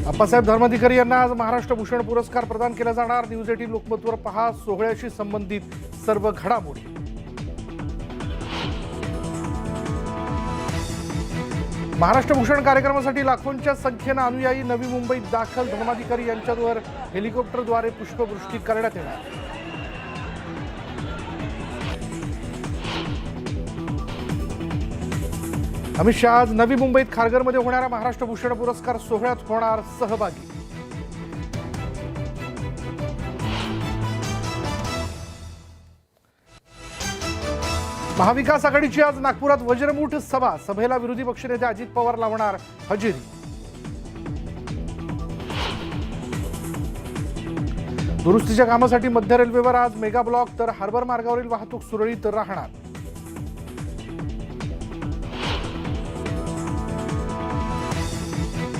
अप्पासाहेब धर्माधिकारी यांना आज महाराष्ट्र भूषण पुरस्कार प्रदान केला जाणार। न्यूज 18 लोकमतवर पहा सोहळ्याशी संबंधित सर्व घडामोडी। महाराष्ट्र भूषण कार्यक्रमासाठी लाखोंच्या संख्येने अनुयायी नवी मुंबईत दाखल। धर्माधिकारी यांच्यावर हेलिकॉप्टरद्वारे पुष्पवृष्टी करण्यात येणार। अमित शाह आज नवी मुंबईत खारघरमध्ये होणाऱ्या महाराष्ट्र भूषण पुरस्कार सोहळ्यात होणार सहभागी। महाविकास आघाडीची आज नागपुरात वज्रमूठ सभा। सभेला विरोधी पक्षनेते अजित पवार लावणार हजेरी। दुरुस्तीच्या कामासाठी मध्य रेल्वेवर आज मेगा ब्लॉक, तर हार्बर मार्गावरील वाहतूक सुरळीत राहणार।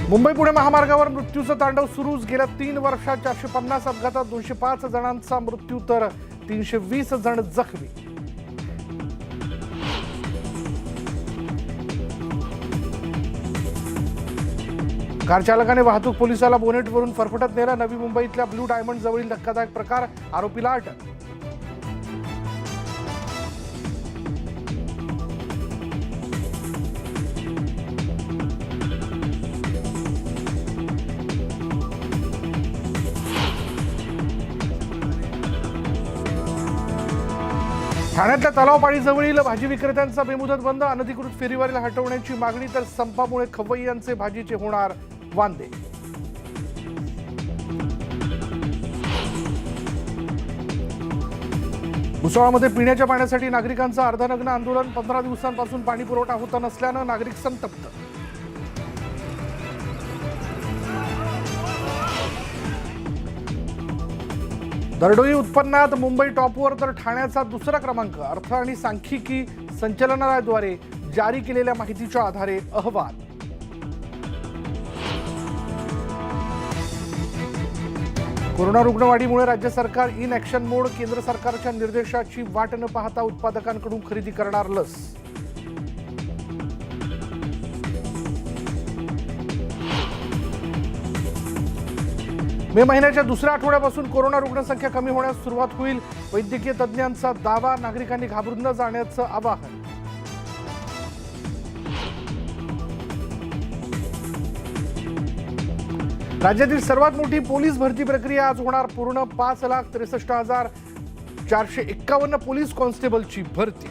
मुंबई पुणे महामार्गावर मृत्यूचं तांडव सुरूच। गेल्या 3 वर्षात 450 अपघातात 205 जणांचा मृत्यू, तर 320 जण जखमी। कार चालकाने वाहतूक पोलिसाला बोनेटवरून फरफटत नेला। नवी मुंबईतल्या ब्लू डायमंड जवळील धक्कादायक प्रकार, आरोपीला अटक। ठाण्यातल्या तलाव पाणीजवळील भाजी विक्रेत्यांचा बेमुदत बंद। अनधिकृत फेरीवारीला हटवण्याची मागणी, तर संपामुळे खवय्यांचे भाजीचे होणार वांदे। भुसावळमध्ये पिण्याच्या पाण्यासाठी नागरिकांचं अर्धनग्न आंदोलन। 15 दिवसांपासून पाणी पुरवठा होत नसल्यानं नागरिक संतप्त। दरडोई उत्पन्नात मुंबई टॉपवर, तर ठाण्याचा दुसरा क्रमांक। अर्थ आणि सांख्यिकी संचालनालयाद्वारे जारी केलेल्या माहितीच्या आधारे अहवाल। कोरोना रुग्णवाढीमुळे राज्य सरकार इन ॲक्शन मोड। केंद्र सरकारच्या निर्देशाची वाट न पाहता उत्पादकांकडून खरेदी करणार लस। मे महिन्याच्या दुसऱ्या आठवड्यापासून कोरोना रुग्णसंख्या कमी होण्यास सुरुवात होईल। वैद्यकीय तज्ज्ञांचा दावा। नागरिकांनी घाबरून न जाण्याचं आवाहन। राज्यातील सर्वात मोठी पोलीस भरती प्रक्रिया आज होणार पूर्ण। 5,63,451 पोलीस कॉन्स्टेबलची भरती।